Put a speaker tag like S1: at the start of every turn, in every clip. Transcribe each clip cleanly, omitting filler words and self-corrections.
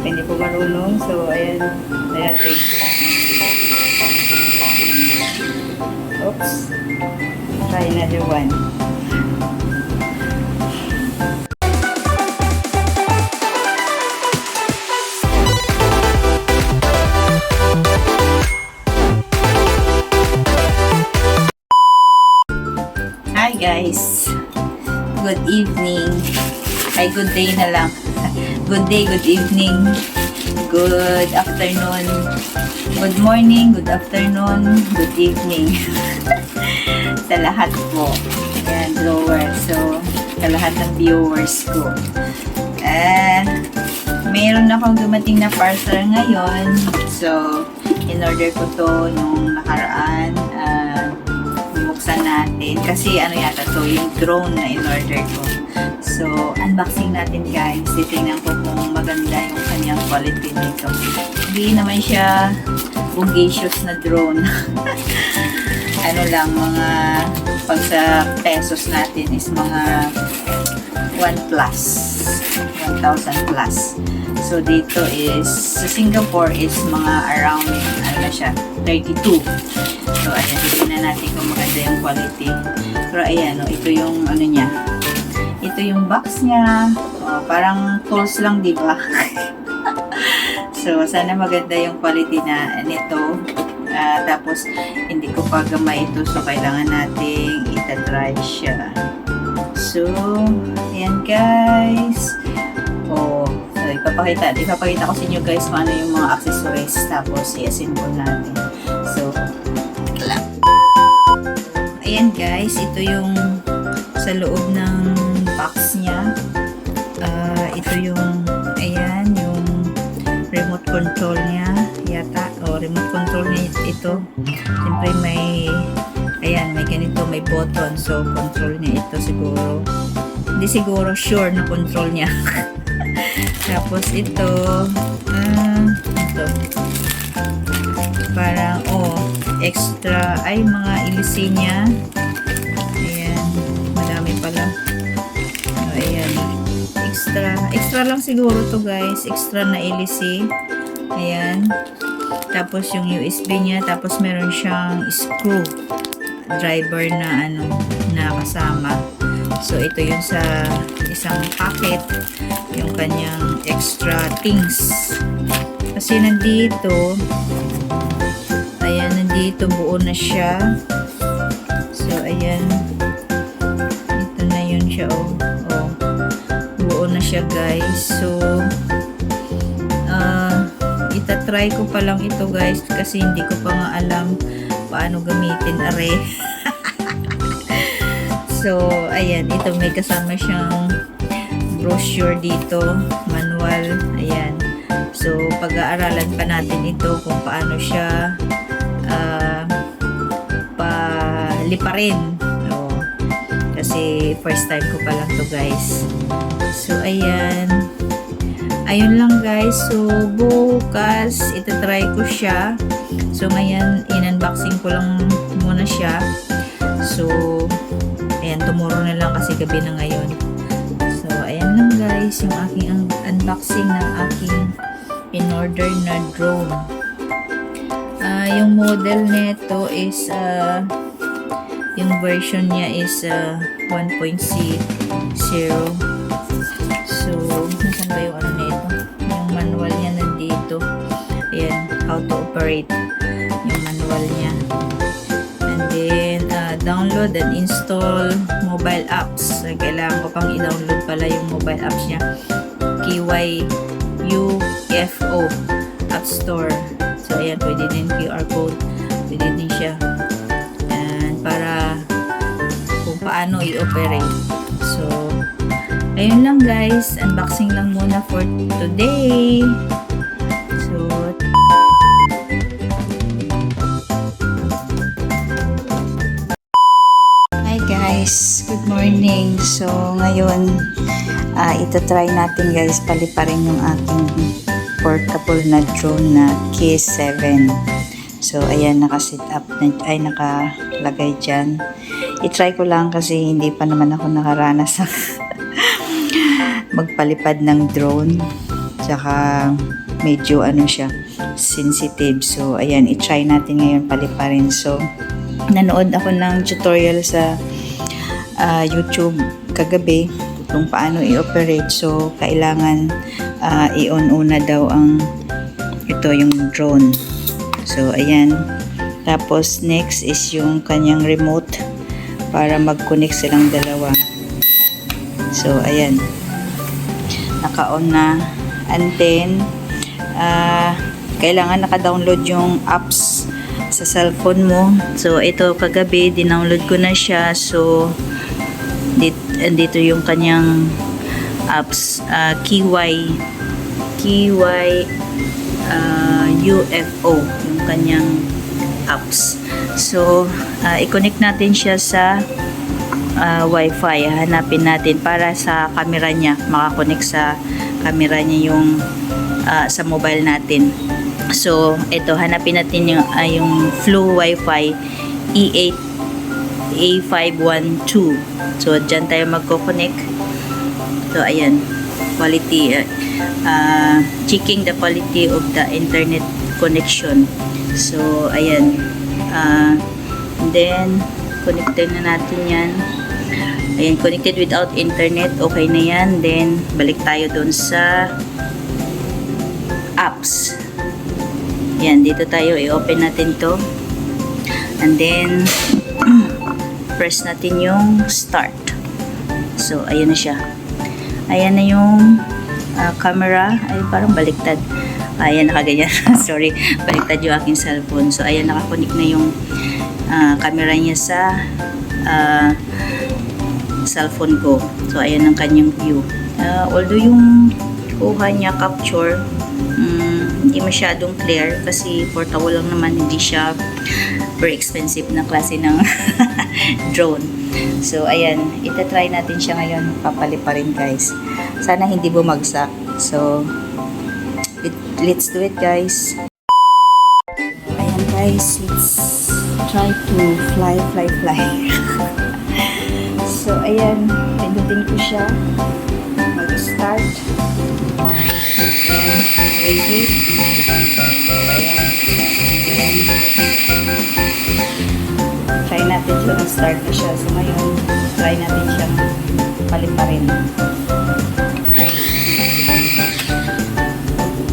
S1: Hindi po marunong. So, ayan. Natin. Oops. Try another one. Hi guys. Good evening. Ay, good day na lang. Good day, good evening, good afternoon, good morning, good afternoon, good evening. Sa lahat po. Ayan, drawer. So, sa lahat ng viewers ko. Mayroon akong dumating na parcel ngayon. So, in-order ko to nung nakaraan. Buksan natin. Kasi ano yata to, yung drone na in-order ko. So, unboxing natin guys. Titingnan ko kung maganda yung kanyang quality nito. Hindi naman siya bogacious na drone. Ano lang, mga pag sa pesos natin is mga 1 plus. 1,000 plus. So, dito is, sa Singapore is mga around, ano na siya, 32. So, ayan, titingnan natin kung maganda yung quality. Pero ayan, ito yung ano niya. Ito yung box niya. Parang tools lang, di ba? So, sana maganda yung quality na nito. Tapos, hindi ko pa gamay ito. So, kailangan nating itatry siya. So, ayan guys. So, ipapakita ko sa inyo guys kung ano yung mga accessories. Tapos, i-assemble natin. So, ayan guys. Ito yung sa loob ng box niya. Ito yung, ayan, yung remote control niya yata, remote control niya ito. Siyempre may, ayan, may ganito, may button. So, control niya ito siguro. Hindi siguro sure na control niya. Tapos ito, ito. Parang, extra, ay, mga ilisi niya. Pala. So, ayan. Extra lang siguro to guys. Extra na LC. Ayan. Tapos yung USB niya. Tapos meron siyang screw driver na na kasama. So, ito yung sa isang packet. Yung kanyang extra things. Kasi nandito, ayan, nandito buo na siya. So, ayan. Siya, buo na siya guys. So itatry ko pa lang ito guys kasi hindi ko pa nga alam paano gamitin are. So ayan, ito may kasama siyang brochure dito, manual, ayan. So pag-aaralan pa natin ito kung paano siya paliparin. Kasi first time ko pa lang to guys. So ayan. Ayun lang guys. So bukas itatry ko siya. So ngayon in-unboxing ko lang muna siya. So ayan, tomorrow na lang kasi gabi na ngayon. So ayan lang guys yung aking unboxing ng aking in-order na drone. Yung model nito is yung version niya is 1.0. So, nasan ba yung nito? Yung manual niya nandito. Ayan, how to operate yung manual niya. And then, download and install mobile apps. Kailangan ko pang i-download pala yung mobile apps niya. KYUFO App Store. So, ayan, pwede din QR code. Pwede din siya. Para kung paano i-operate. So, ayun lang guys. Unboxing lang muna for today. So, hi guys. Good morning. So, ngayon, itatry natin guys paliparin yung aking portable na drone na K7. So, ayan, naka-set up na, ay, nakalagay dyan. I-try ko lang kasi hindi pa naman ako nakaranas sa magpalipad ng drone. Tsaka medyo ano siya, sensitive. So, ayan, i-try natin ngayon paliparin. So, nanood ako ng tutorial sa YouTube kagabi kung paano i-operate. So, kailangan i-on una daw yung drone. So, ayan. Tapos, next is yung kanyang remote para mag-connect silang dalawa. So, ayan. Naka-on na. And then, kailangan naka-download yung apps sa cellphone mo. So, ito kagabi, dinownload ko na siya. So, dito yung kanyang apps. UFO, yung kanyang apps. So, i-connect natin siya sa Wi-Fi. Hanapin natin para sa camera niya. Makakonect sa camera niya yung sa mobile natin. So, ito, hanapin natin yung Flow Wi-Fi E8 A512. So, dyan tayo magko-connect. So, ayan. Quality. Checking the quality of the internet connection. So, ayan. Then, connected na natin yan. Ayan, connected without internet. Okay na yan. Then, balik tayo dun sa apps. Ayan, dito tayo. I-open natin to. And then, press natin yung start. So, ayan na siya. Ayan na yung camera. Ay, parang baliktad. Ayan, nakaganyan. Sorry, baliktad yung aking cellphone. So, ayan, nakakonik na yung camera niya sa cellphone ko. So, ayan ang kanyang view. Although yung kuha niya, capture, hindi masyadong clear kasi portable lang naman, hindi siya very expensive na klase ng drone. So, ayan, itatry natin siya ngayon. Papaliparin, guys. Sana hindi bumagsak. So, let's do it, guys. Ayan, guys, let's try to fly. So, ayan, pindutin ko siya. Mag-start. Ayan, ready. Ayan. Try natin siya. Nag-start na siya. So, ngayon, try natin siyang paliparin.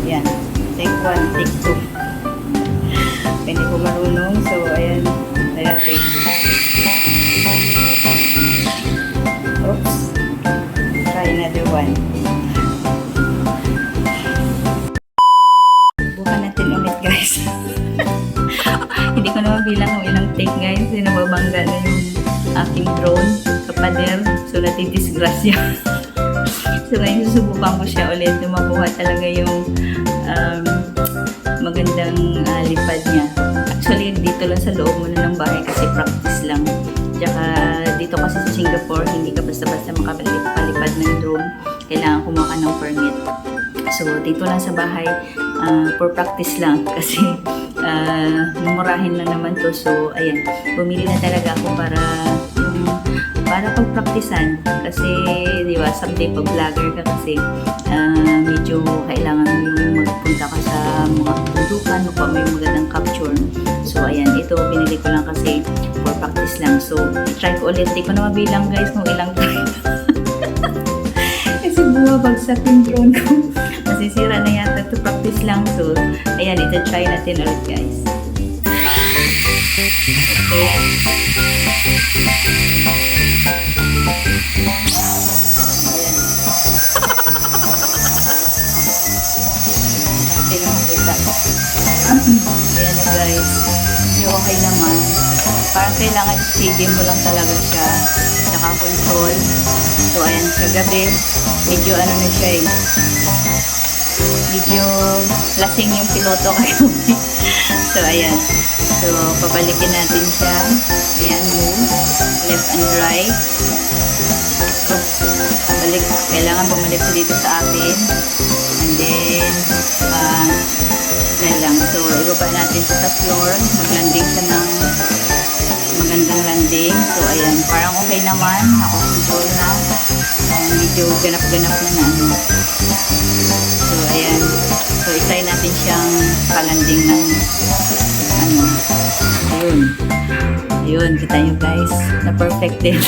S1: Ayan. Take 1, take 2. Hindi ko marunong. So, ayan. Ayan, take. Oops. Try another one. Bukan natin ulit, guys. Hindi ko na mabilang kung ilang take, guys. Nababangga na yung aking drone sa pader. So, natidisgrasya. So, ngayon susubukan ko siya ulit na makuha talaga yung magandang lipad niya. Actually, dito lang sa loob muna ng bahay kasi practice lang. Tsaka dito kasi sa Singapore, hindi ka basta-basta makapalipad ng drone. Kailangan kumuha ka ng permit. So, dito lang sa bahay, for practice lang. Kasi, mumurahin lang naman to. So, ayan, bumili na talaga ako para pag-practicean. Kasi, di ba, someday pag vlogger ka kasi, medyo kailangan yung magpunta ka sa mga bundukan, o may magandang capture. So, ayan, ito, binili ko lang kasi for practice lang. So, try ko ulit. Di ko na mabilang, guys, kung ilang time. Kasi bumabagsak yung drone ko. Masisira na yata to practice lang. So, ayan, ito try natin ulit, guys. Okay. Ayan na, guys. Yung okay naman. Parang kailangan i-CD mo lang talaga siya. Tsaka control. So, ayan, kagabi, medyo ano na siya eh. Medyo lasing yung piloto kagabi. So, ayan. So, pabalikin natin siya. Ayan, move. Left and right. Oops. Balik. Kailangan bumalik siya dito sa akin. And then, lang. So, ibaba natin sa floor. Mag-landing siya ng magandang landing. So, ayan. Parang okay naman. Naka-control na. Medyo ganap-ganap na ano. So, ayan. itry natin siyang palanding ng ano. Ayun. Ayun, kita nyo guys. Na perfect din.